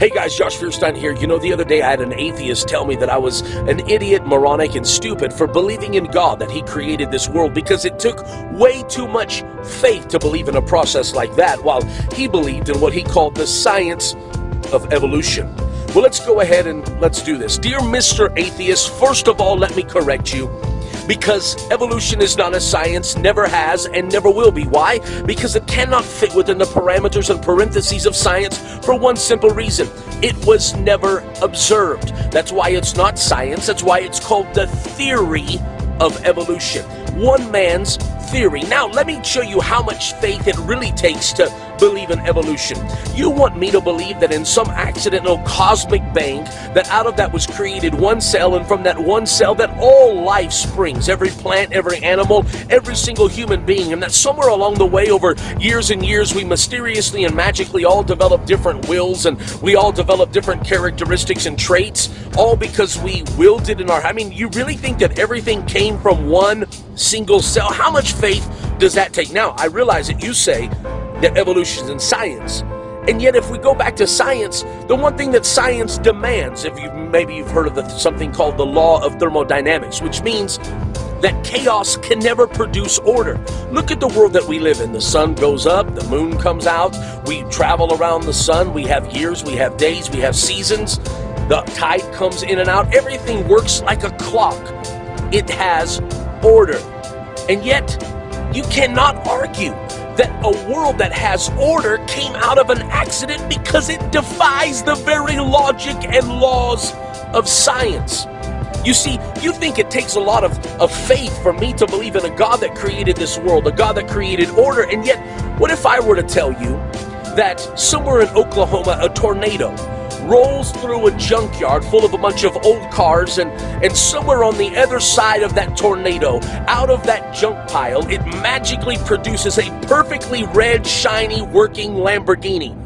Hey guys, Josh Feuerstein here. You know, the other day I had an atheist tell me that I was an idiot, moronic, and stupid for believing in God, that He created this world, because it took way too much faith to believe in a process like that, while he believed in what he called the science of evolution. Well, let's go ahead and let's do this. Dear Mr. Atheist, first of all, let me correct you, because evolution is not a science, never has, and never will be. Why? Because it cannot fit within the parameters and parentheses of science for one simple reason. It was never observed. That's why it's not science. That's why it's called the theory of evolution. One man's theory. Now, let me show you how much faith it really takes to believe in evolution. You want me to believe that in some accidental cosmic bang, that out of that was created one cell, and from that one cell that all life springs, every plant, every animal, every single human being, and that somewhere along the way, over years and years, we mysteriously and magically all develop different wills, and we all develop different characteristics and traits, all because we willed it in our... I mean, you really think that everything came from one single cell? How much faith does that take? Now, I realize that you say that evolution is in science, and yet if we go back to science, the one thing that science demands, if maybe you've heard of something called the law of thermodynamics, which means that chaos can never produce order. Look at the world that we live in. The sun goes up, the moon comes out, we travel around the sun, we have years, we have days, we have seasons, the tide comes in and out, everything works like a clock. It has order. And yet, you cannot argue that a world that has order came out of an accident, because it defies the very logic and laws of science. You see, you think it takes a lot of faith for me to believe in a God that created this world, a God that created order, and yet, what if I were to tell you that somewhere in Oklahoma, a tornado rolls through a junkyard full of a bunch of old cars, and somewhere on the other side of that tornado, out of that junk pile, it magically produces a perfectly red, shiny, working Lamborghini.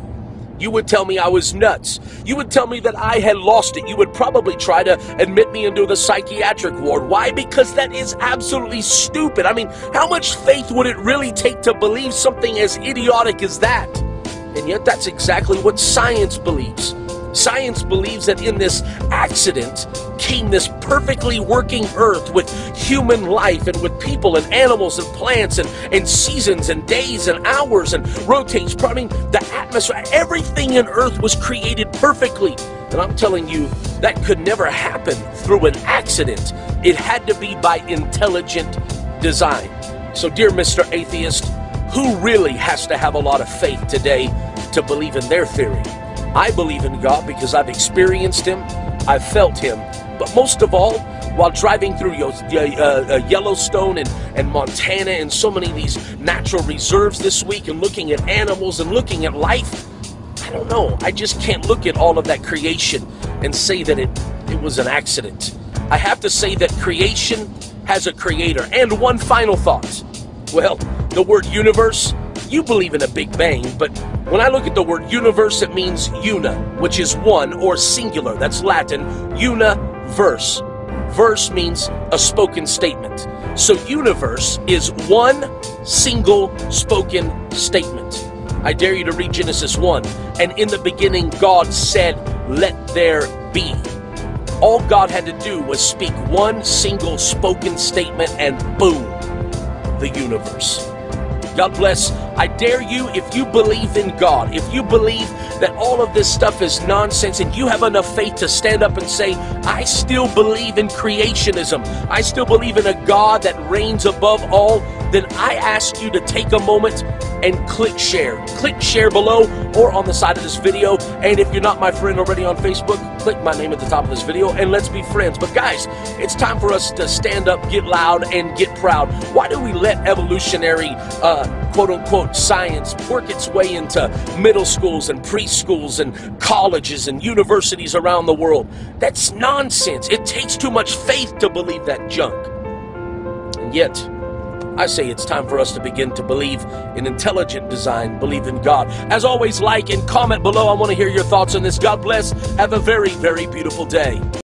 You would tell me I was nuts. You would tell me that I had lost it. You would probably try to admit me into the psychiatric ward. Why? Because that is absolutely stupid. I mean, how much faith would it really take to believe something as idiotic as that? And yet that's exactly what science believes. Science believes that in this accident came this perfectly working earth with human life, and with people and animals and plants and seasons and days and hours, and rotates. I mean, the atmosphere, everything in earth was created perfectly. And I'm telling you, that could never happen through an accident. It had to be by intelligent design. So, dear Mr. Atheist, who really has to have a lot of faith today to believe in their theory? I believe in God because I've experienced Him, I've felt Him, but most of all, while driving through Yellowstone and Montana and so many of these natural reserves this week, and looking at animals and looking at life, I don't know, I just can't look at all of that creation and say that it was an accident. I have to say that creation has a creator. And one final thought. Well, the word universe, you believe in a Big Bang, but when I look at the word universe, it means una, which is one or singular. That's Latin, universe. Verse means a spoken statement. So universe is one single spoken statement. I dare you to read Genesis 1. And in the beginning, God said, "Let there be." All God had to do was speak one single spoken statement, and boom, the universe. God bless. I dare you, if you believe in God, if you believe that all of this stuff is nonsense, and you have enough faith to stand up and say, I still believe in creationism, I still believe in a God that reigns above all, then I ask you to take a moment and click share. Click share below or on the side of this video. And if you're not my friend already on Facebook, click my name at the top of this video and let's be friends. But guys, it's time for us to stand up, get loud, and get proud. Why do we let evolutionary quote-unquote science work its way into middle schools and preschools and colleges and universities around the world? That's nonsense. It takes too much faith to believe that junk. And yet, I say it's time for us to begin to believe in intelligent design, believe in God. As always, like and comment below. I want to hear your thoughts on this. God bless. Have a very, very beautiful day.